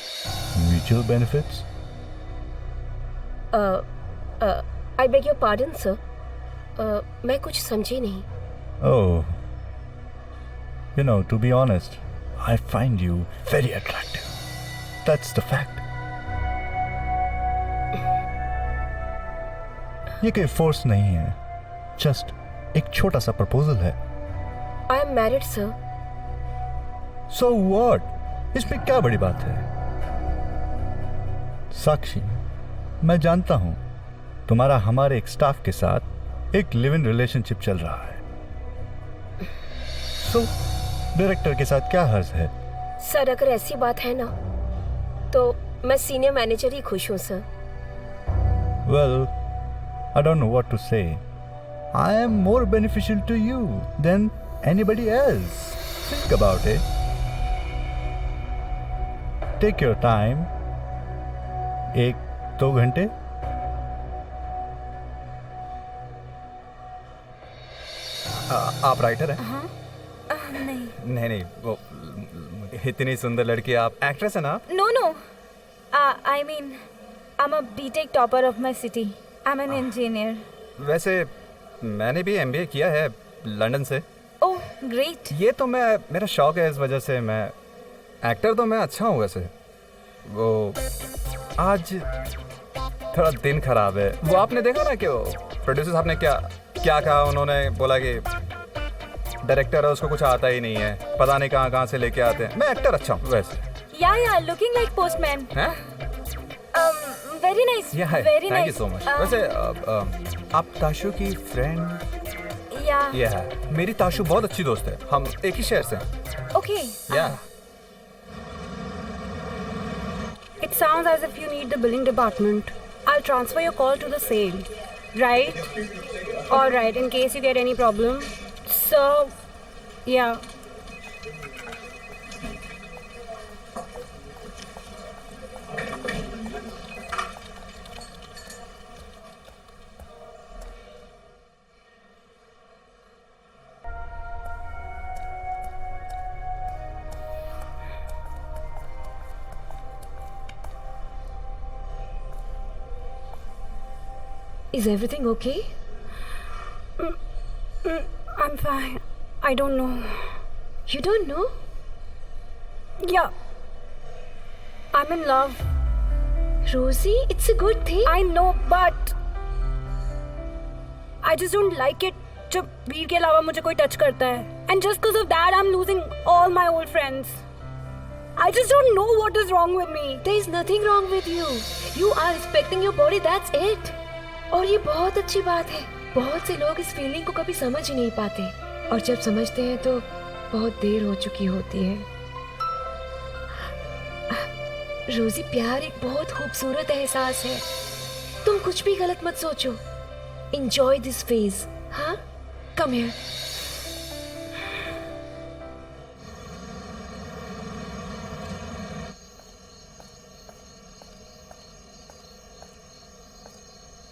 mutual benefits? I beg your pardon, sir. मैं कुछ समझी नहीं। Oh, you know, to be honest, I find you very attractive. That's the fact. ये कोई force नहीं है, just एक छोटा सा प्रपोजल है। I am married, sir. So what? इसमें क्या बड़ी बात है? साक्षी, मैं जानता हूं तुम्हारा हमारे एक स्टाफ के साथ एक लिव इन रिलेशनशिप चल रहा है। So, डायरेक्टर के साथ क्या हर्ज है? सर अगर ऐसी बात है ना, तो मैं सीनियर मैनेजर ही खुश हूँ sir. Well, I don't know what to say. I am more beneficial to you than anybody else. Think about it. Take your time. 1-2 घंटे। आप राइटर हैं? हाँ? नहीं। नहीं, वो इतनी सुंदर लड़की, आप एक्ट्रेस है ना? No. I mean, I'm a BTech topper of my city. I'm an engineer. वैसे मैंने भी MBA किया है लंदन से। Oh, great. ये तो मेरा शौक है, इस वजह से मैं एक्टर तो मैं अच्छा हूँ वैसे। वो आज थोड़ा दिन खराब है। वो आपने देखा ना कि वो प्रोड्यूसर साहब ने क्या कहा, उन्होंने बोला कि डायरेक्टर है उसको कुछ आता ही नहीं है, पता नहीं कहाँ से लेके आते हैं। मैं एक्टर अच्छा हूँ वैसे। Yeah, looking like postman. हैं? Very nice. Yeah, very thank nice. you so much. वैसे आप ताशु की फ्रेंड? Yeah. मेरी ताशु बहुत अच्छी दोस्त है, हम एक ही शहर से हैं। Okay. Yeah. It sounds as if you need the billing department. I'll transfer your call to the same. Right? All right, in case you get any problem. So, yeah. Is everything okay? I'm fine. I don't know. You don't know? Yeah. I'm in love. Rosie, it's a good thing. I know, but I just don't like it जब वीर के अलावा मुझे कोई touch करता है. And just because of that, I'm losing all my old friends. I just don't know what is wrong with me. There is nothing wrong with you. You are respecting your body, that's it. और ये बहुत अच्छी बात है. बहुत से लोग इस फीलिंग को कभी समझ ही नहीं पाते और जब समझते हैं तो बहुत देर हो चुकी होती है. रोजी, प्यार एक बहुत खूबसूरत एहसास है. तुम कुछ भी गलत मत सोचो. Enjoy this phase. हाँ? Come here.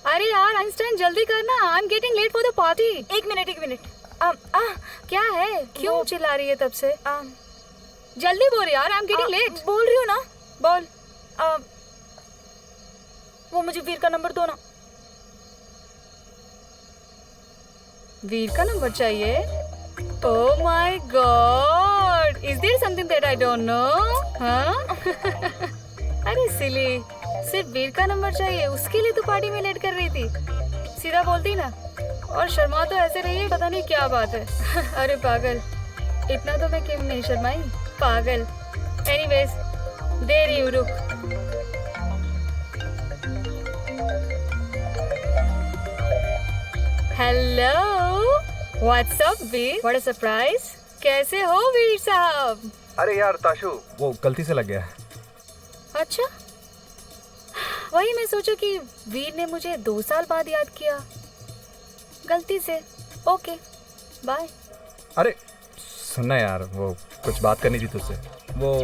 अरे यार आइंस्टाइन जल्दी करना, I am getting late for the party. एक मिनट. क्या है, क्यों चिल्ला रही है तब से? जल्दी बोल यार, आई एम गेटिंग लेट. बोल रही हूँ ना. बोल. वो मुझे वीर का नंबर दो ना. वीर का नंबर चाहिए? Oh my god, is there something that I don't know? हाँ? अरे सिली, सिर्फ वीर का नंबर चाहिए, उसके लिए तू पार्टी में लेट कर रही थी. सीधा बोलती ना. और शर्मा तो ऐसे रही है, पता नहीं क्या बात है. अरे पागल, इतना तो मैं क्यों नहीं शर्माई, पागल. एनीवेज, दे रही हूँ, रुक. Hello, what's up Veer? What a surprise. कैसे हो वीर साहब? अरे यार ताशु, वो गलती से लग गया. अच्छा, वही मैं सोचा कि वीर ने मुझे 2 साल बाद याद किया, गलती से. Okay, bye. अरे सुनना यार, वो कुछ बात करनी थी तुझसे. वो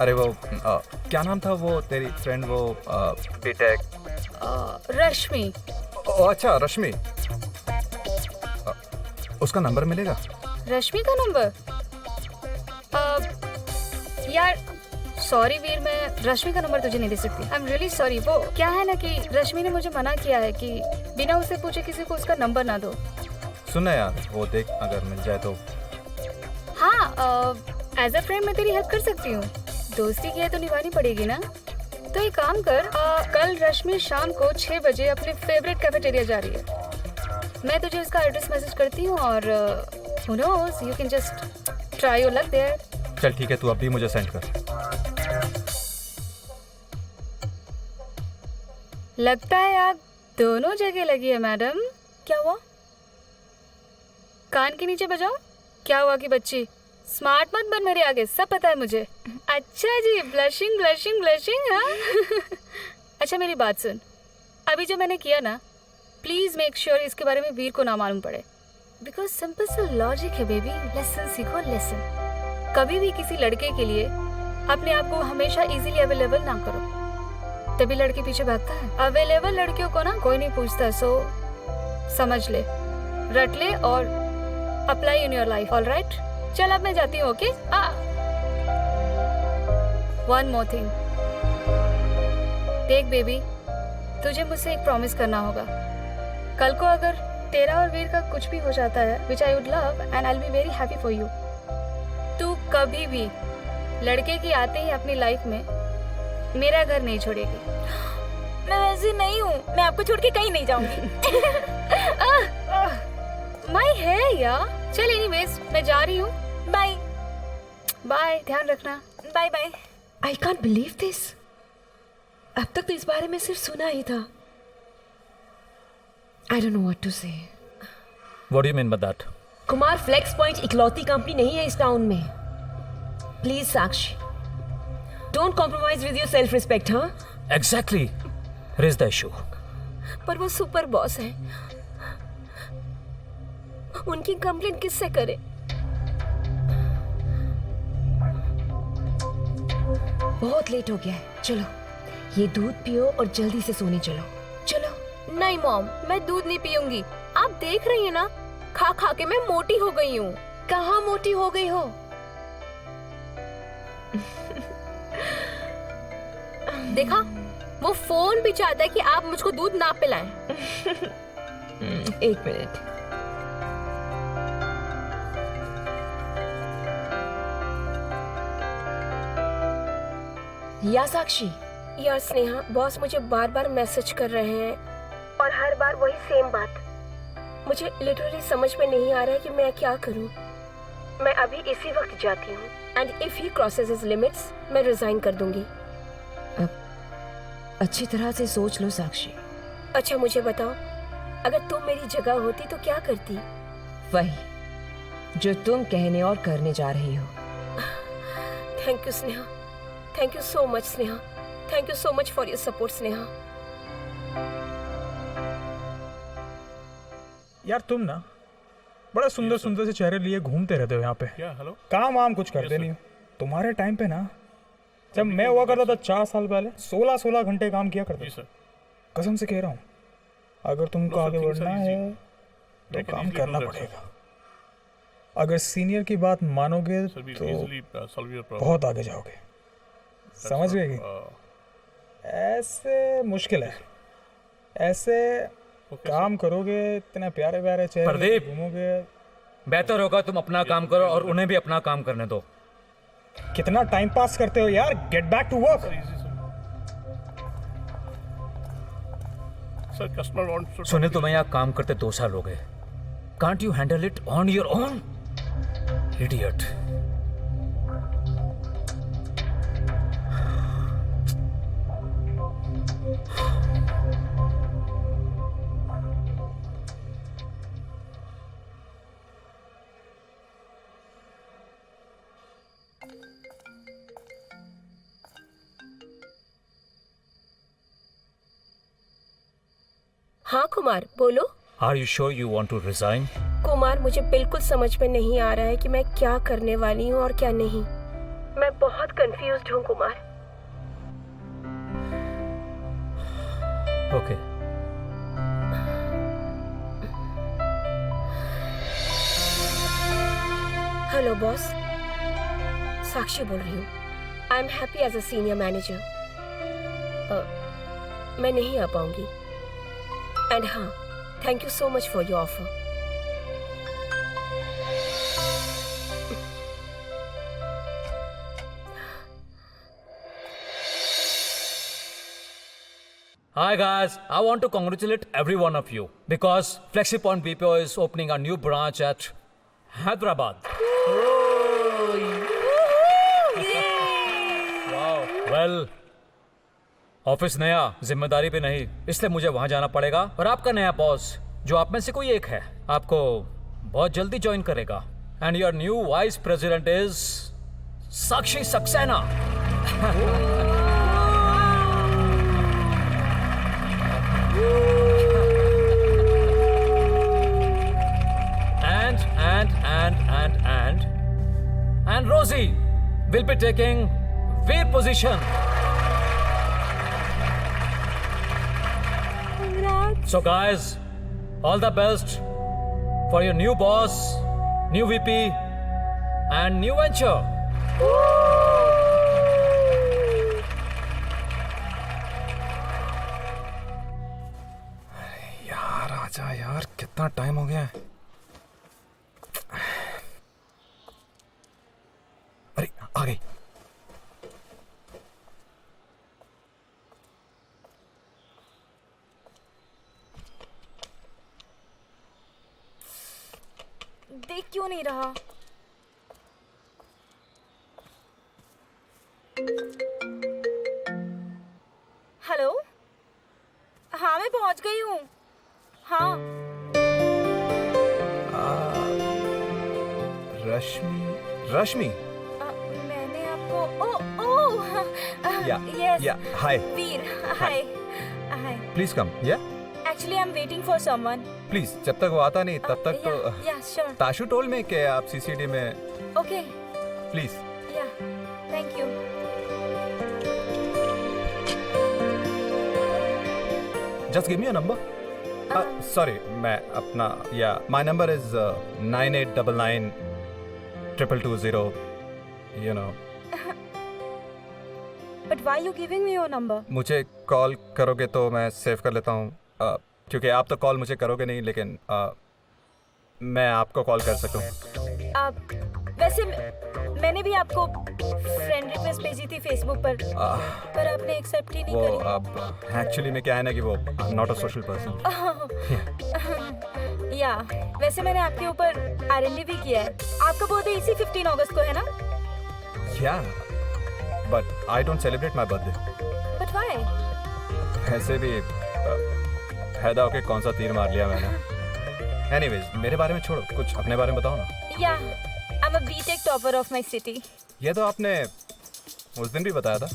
अरे वो क्या नाम था वो तेरी फ्रेंड, वो बीटेक? रश्मि. अच्छा रश्मि, उसका नंबर मिलेगा? रश्मि का नंबर? यार सॉरी वीर, मैं रश्मि का नंबर तुझे नहीं दे सकती. I am really sorry. वो क्या है ना कि रश्मि ने मुझे मना किया है कि बिना उससे पूछे किसी को उसका नंबर ना दो. सुनना यार, वो देख अगर मिल जाए तो. हाँ, एज अ फ्रेंड मैं तेरी हेल्प कर सकती हूँ. दोस्ती की है तो निभानी पड़ेगी ना. तो एक काम कर, कल रश्मि शाम को 6 बजे अपने फेवरेट कैफेटेरिया जा रही है. मैं तुझे उसका एड्रेस मैसेज करती हूँ और who knows, you can just try your luck there. चल ठीक है, तू अभी मुझे सेंड कर. लगता है आग दोनों जगह लगी है मैडम. क्या हुआ? कान के नीचे बजाओ. क्या हुआ कि बच्ची, स्मार्ट मत बन मेरे आगे, सब पता है मुझे. अच्छा जी, ब्लशिंग ब्लशिंग ब्लशिंग. हाँ. अच्छा मेरी बात सुन, अभी जो मैंने किया ना, प्लीज मेक श्योर इसके बारे में वीर को ना मालूम पड़े. बिकॉज सिंपल सा लॉजिक है बेबी. लेसन सीखो, लेसन. कभी भी किसी लड़के के लिए अपने आप को हमेशा इजीली अवेलेबल ना करो, तभी लड़के पीछे भागता है. अवेलेबल लड़कियों को ना कोई नहीं पूछता. सो समझ ले, रट ले और apply in your life. Alright, चल अब मैं जाती हूँ. Okay, one more thing. देख बेबी, तुझे मुझसे एक प्रॉमिस करना होगा. कल को अगर तेरा और वीर का कुछ भी हो जाता है, which I would love and I will be very happy for you, तू कभी भी लड़के की आते ही अपनी लाइफ में मेरा घर नहीं छोड़ेगी. मैं वैसे नहीं हूँ, मैं आपको छोड़ के कहीं नहीं जाऊंगी. माय है यार. चल एनीवेज, मैं जा रही हूँ. बाय बाय, ध्यान रखना. Bye bye. I can't believe this. अब तक तो इस बारे में सिर्फ सुना ही था. I don't know what to say. What do you mean by that? Kumar Flex Point इकलौती कंपनी नहीं है इस टाउन में. Please Sakshi, don't compromise with your self respect. हाँ, Exactly. Raise the issue. पर वो सुपर बॉस है, उनकी कंप्लेंट किससे करे? बहुत लेट हो गया है. चलो ये दूध पियो और जल्दी से सोने चलो. चलो. नहीं मॉम, मैं दूध नहीं पीऊंगी. आप देख रही हैं ना, खा खा के मैं मोटी हो गई हूँ. कहाँ मोटी हो गई हो? देखा, वो फोन भी चाहता है कि आप मुझको दूध ना पिलाएं। एक मिनट। या साक्षी। यार स्नेहा, बॉस मुझे बार बार मैसेज कर रहे हैं और हर बार वही सेम बात। मुझे लिटरली समझ में नहीं आ रहा है कि मैं क्या करूं। मैं अभी इसी वक्त जाती हूँ and if he crosses his limits मैं रिजाइन कर दूंगी। अच्छी तरह से सोच लो साक्षी। अच्छा मुझे बताओ, अगर तुम मेरी जगह होती तो क्या करती? वही जो तुम कहने और करने जा रही हो। Thank you Sneha, thank you so much Sneha, thank you so much for your support Sneha. यार तुम ना बड़ा सुंदर सुंदर से चेहरे लिए घूमते रहते हो यहाँ पे। क्या हेलो? काम वाम कुछ करते नहीं हो। तुम्हारे टाइम पे ना, जब मैं हुआ करता था 4 साल पहले, 16-16 घंटे काम किया करता था। कसम से कह रहा हूँ, अगर तुमको आगे बढ़ना है तो काम करना पड़ेगा। अगर सीनियर की बात मानोगे तो बहुत आगे जाओगे। समझ गए? ऐसे मुश्किल है, ऐसे काम करोगे, इतने प्यारे प्यारे चेहरे प्रदीप, घूमोगे। बेहतर होगा तुम अपना काम करो और उन्हें भी अपना काम करने दो। कितना टाइम पास करते हो यार, गेट बैक टू वर्क। सुने, तुम्हें यहाँ काम करते 2 साल हो गए। Can't you handle it on your own? Idiot. हाँ कुमार, बोलो। Are you sure you want to resign? Kumar, मुझे बिल्कुल समझ में नहीं आ रहा है कि मैं क्या करने वाली हूँ और क्या नहीं। मैं बहुत कंफ्यूज्ड हूँ Kumar. Okay. Hello boss, Sakshi बोल रही हूँ। I am happy as a senior manager. मैं नहीं आ पाऊंगी। एंड हाँ, thank you so much for your offer. Hi guys, I want to congratulate every one of you because FlexiPoint BPO is opening a new branch at Hyderabad. Wow. Well, office नया, जिम्मेदारी भी नहीं, इसलिए मुझे वहां जाना पड़ेगा। और आपका नया बॉस, जो आप में से कोई एक है, आपको बहुत जल्दी ज्वाइन करेगा। And your new vice president is Sakshi Saxena. And Rosie will be taking Veer position. Congrats. So guys, all the best for your new boss, new VP and new venture. यार आजा यार, कितना टाइम हो गया है। अरे आ गई। देख क्यों नहीं रहा? हेलो, हाँ मैं पहुंच गई हूँ। हाँ रश्मि मैंने आपको या हाय वीर, हाय हाय। Please come. Yeah actually I am waiting for someone. Please, जब तक वो आता नहीं तब तक तो या श्योर। ताशु टोल में कि आप सीसीडी में। Okay please. Yeah thank you. Just give me a number. Sorry, मैं अपना my number is 9899 22220, you know. But why you giving me your number? मुझे कॉल करोगे तो मैं सेव कर लेता हूँ, क्योंकि आप तो कॉल मुझे करोगे नहीं, लेकिन मैं आपको कॉल कर सकूँ। वैसे मैंने भी आपको फ्रेंड रिक्वेस्ट भेजी थी फेसबुक पर आपने एक्सेप्ट ही नहीं वो करी। अब एक्चुअली में क्या है ना कि वो नॉट अ सोशल पर्सन। या वैसे मैंने आपके ऊपर R&D भी किया है। आपका बर्थडे इसी 15 अगस्त को है ना? या but I don't celebrate my birthday. But why? ऐसे भी पैदा होके कौन सा तीर मार लिया मैंने। एनीवेज मेरे बारे में छोड़ो, कुछ अपने बारे में बताओ ना। या I'm a B.Tech topper of my city. ये तो आपने उस दिन भी बताया था।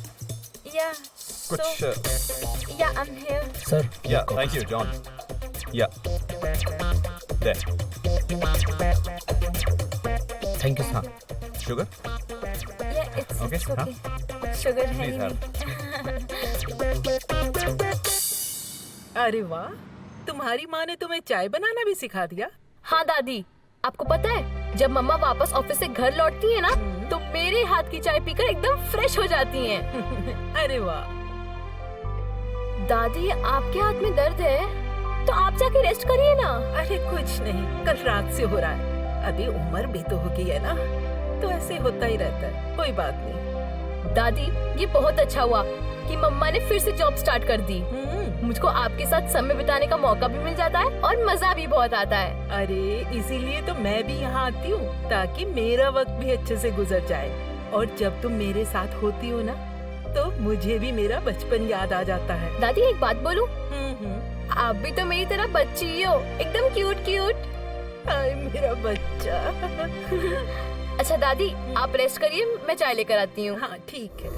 या कुछ या I'm here. सर या थैंक यू जॉन। या देयर थैंक यू। हाँ sugar? Yeah, it's Okay, okay. Sugar है ही नहीं। अरे वाह, तुम्हारी माँ ने तुम्हें चाय बनाना भी सिखा दिया? हाँ दादी, आपको पता है जब मम्मा वापस ऑफिस से घर लौटती है ना तो मेरे हाथ की चाय पीकर एकदम फ्रेश हो जाती हैं। अरे वाह। दादी आपके हाथ में दर्द है तो आप जाके रेस्ट करिए ना। अरे कुछ नहीं, कल रात से हो रहा है, अभी उम्र भी तो हो गई है ना, तो ऐसे होता ही रहता है, कोई बात नहीं। दादी ये बहुत अच्छा हुआ कि मम्मा ने फिर से जॉब स्टार्ट कर दी। मुझको आपके साथ समय बिताने का मौका भी मिल जाता है और मजा भी बहुत आता है। अरे इसीलिए तो मैं भी यहाँ आती हूँ, ताकि मेरा वक्त भी अच्छे से गुजर जाए। और जब तुम मेरे साथ होती हो ना तो मुझे भी मेरा बचपन याद आ जाता है। दादी एक बात बोलूं? आप भी तो मेरी तरह बच्ची ही हो, एकदम क्यूट क्यूट। मेरा बच्चा। अच्छा दादी आप रेस्ट करिए, मैं चाय लेकर आती हूँ। हाँ ठीक है।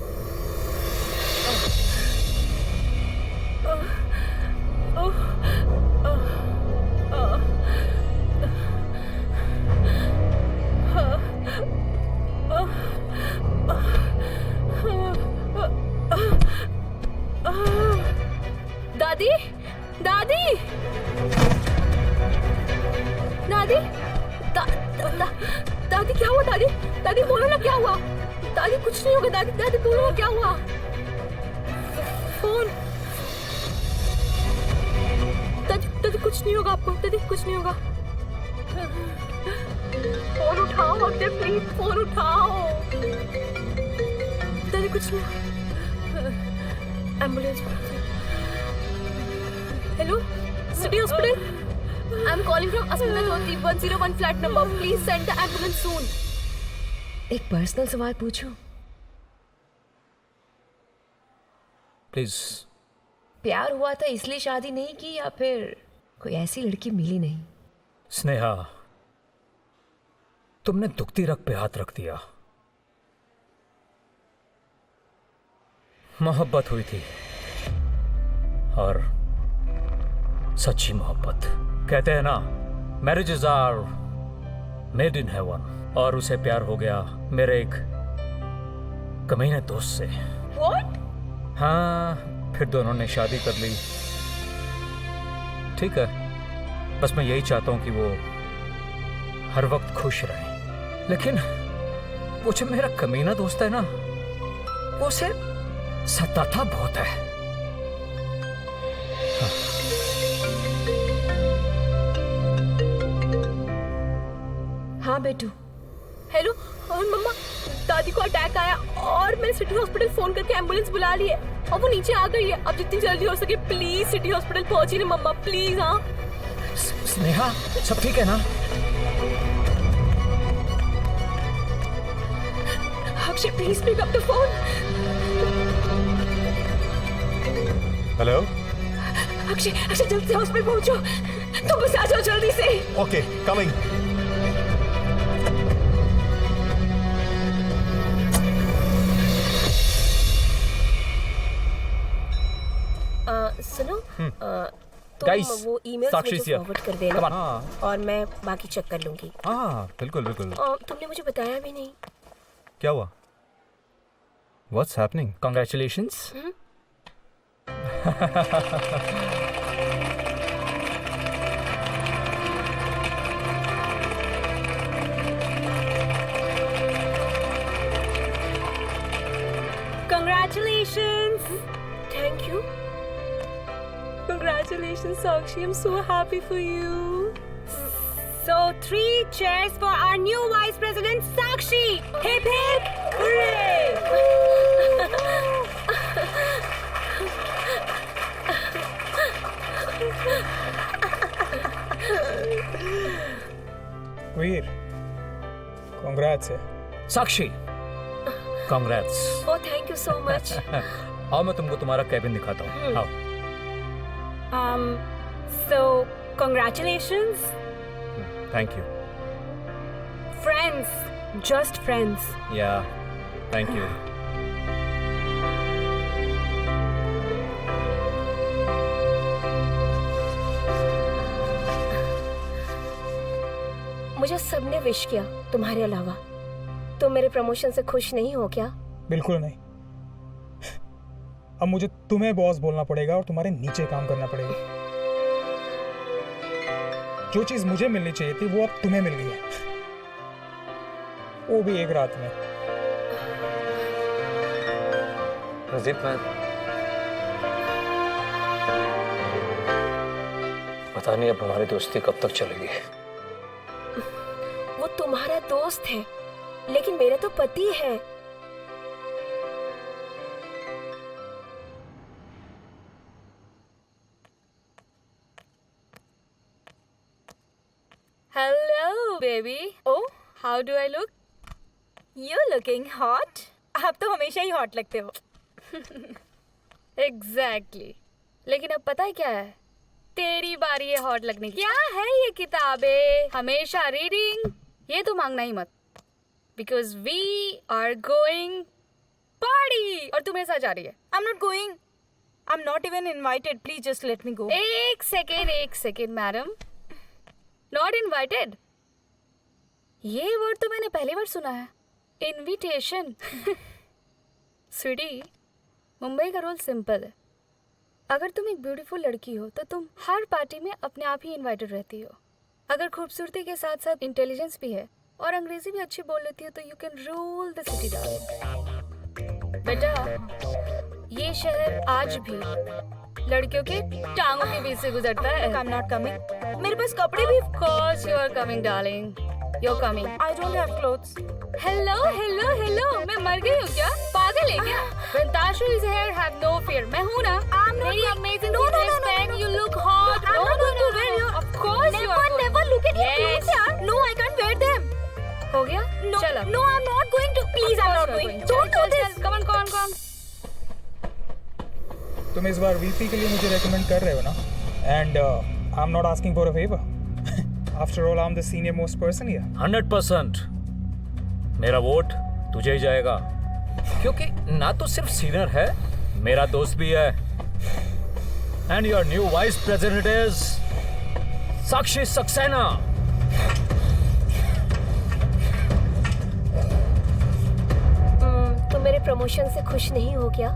दादी दादी दादी दादी क्या हुआ? दादी दादी बोलो ना क्या हुआ? दादी कुछ नहीं होगा। दादी दादी बोलो ना क्या हुआ? फोन। दादी कुछ नहीं होगा आपको? दादी कुछ नहीं होगा? फोन उठाओ अक्षय प्लीज, फोन उठाओ। दादी कुछ नहीं। Ambulance. Hello city hospital, I am calling from अस्पताल 101 flat number, please send the ambulance soon. एक पर्सनल सवाल पूछूं? प्लीज। प्यार हुआ था इसलिए शादी नहीं की या फिर कोई ऐसी लड़की मिली नहीं? स्नेहा तुमने दुखती रग पे हाथ रख दिया। मोहब्बत हुई थी और सच्ची मोहब्बत। कहते हैं ना marriages are made in heaven, और उसे प्यार हो गया मेरे एक कमीने दोस्त से। What? हाँ फिर दोनों ने शादी कर ली। ठीक है, बस मैं यही चाहता हूं कि वो हर वक्त खुश रहे, लेकिन वो जो मेरा कमीना दोस्त है ना वो उसे सताता बहुत है। हाँ बेटू। हेलो मम्मा, दादी को अटैक आया और मैंने सिटी हॉस्पिटल फोन करके एम्बुलेंस बुला ली है और वो नीचे आ गई है। अब जितनी जल्दी हो सके प्लीज सिटी हॉस्पिटल पहुंची ना मम्मा, प्लीज। हाँ स्नेहा सब ठीक है ना? Akshay please pick up the phone. Hello Akshay Akshay जल्दी से हॉस्पिटल पहुंचो, तुम बस आ जाओ जल्दी से। Okay coming. सुनो Guys, तुम वो ईमेल साक्षी से फॉरवर्ड कर देना। Come on. और मैं बाकी चेक कर लूंगी। हाँ बिल्कुल बिल्कुल। तुमने मुझे बताया भी नहीं। क्या हुआ? What's happening? Congratulations. Congratulations. Thank you. Congratulations, Sakshi. I'm so happy for you. So 3 cheers for our new Vice President Sakshi. Hip hip Veer, congrats. Sakshi, congrats. Oh, thank you so much. आओ मैं तुमको तुम्हारा cabin दिखाता हूँ. आओ. So congratulations. Thank you. Friends, just friends. Yeah, thank you. मुझे सबने wish किया तुम्हारे अलावा. तुम मेरे प्रमोशन से खुश नहीं हो क्या? बिल्कुल नहीं. अब मुझे तुम्हें बॉस बोलना पड़ेगा और तुम्हारे नीचे काम करना पड़ेगा. जो चीज मुझे मिलनी चाहिए थी वो अब तुम्हें मिल गई है, वो भी एक रात में. रजीब, मैं पता नहीं अब हमारी दोस्ती कब तक चलेगी. वो तुम्हारा दोस्त है, लेकिन मेरा तो पति है. Hello, baby. Oh, how do I look? You're looking hot. आप तो हमेशा ही हॉट लगते हो. Exactly. लेकिन अब पता है क्या है? तेरी बारी है हॉट लगने की. क्या है ये किताबें? हमेशा रीडिंग. ये तो मांगना ही मत. Because we are going party. और तू मेरे साथ जा रही है. I'm not going. I'm not even invited. Please just let me go. एक सेकेंड मैडम. Not invited. ये वर्ड तो मैंने पहली बार सुना है. Invitation. स्वीटी, मुंबई का रूल सिंपल है. अगर तुम एक ब्यूटीफुल लड़की हो तो तुम हर पार्टी में अपने आप ही इनवाइटेड रहती हो. अगर खूबसूरती के साथ साथ इंटेलिजेंस भी है और अंग्रेजी भी अच्छी बोल लेती हो तो you can rule the city darling. बेटा, ये शहर आज भी लड़कियों के टांगों के बीच से गुजरता है. I'm not coming. मेरे पास कपड़े भी. Of course you are coming, darling. You're coming. I don't have clothes. Hello. मैं मर गई हूँ क्या? पागल है क्या? When Tashu is here, have no fear. मैं हूँ ना. मेरी amazing dress pehn, you look hot. I'm not going to wear your. Of course you are. Never look at your clothes, yaar. No, I can't wear them. हो गया? No, चल अब. no, I'm not going to. Please, I'm not going. Don't do this. Come on. तुम इस बार VP के लिए मुझे recommend कर रहे हो ना? And I'm not asking for a favor. After all, I'm the senior most person here. 100%. मेरा वोट तुझे ही जाएगा, क्योंकि ना तो सिर्फ सीनियर है, मेरा दोस्त भी है. And your new vice president is साक्षी सक्सेना. तुम मेरे प्रमोशन से खुश नहीं हो क्या?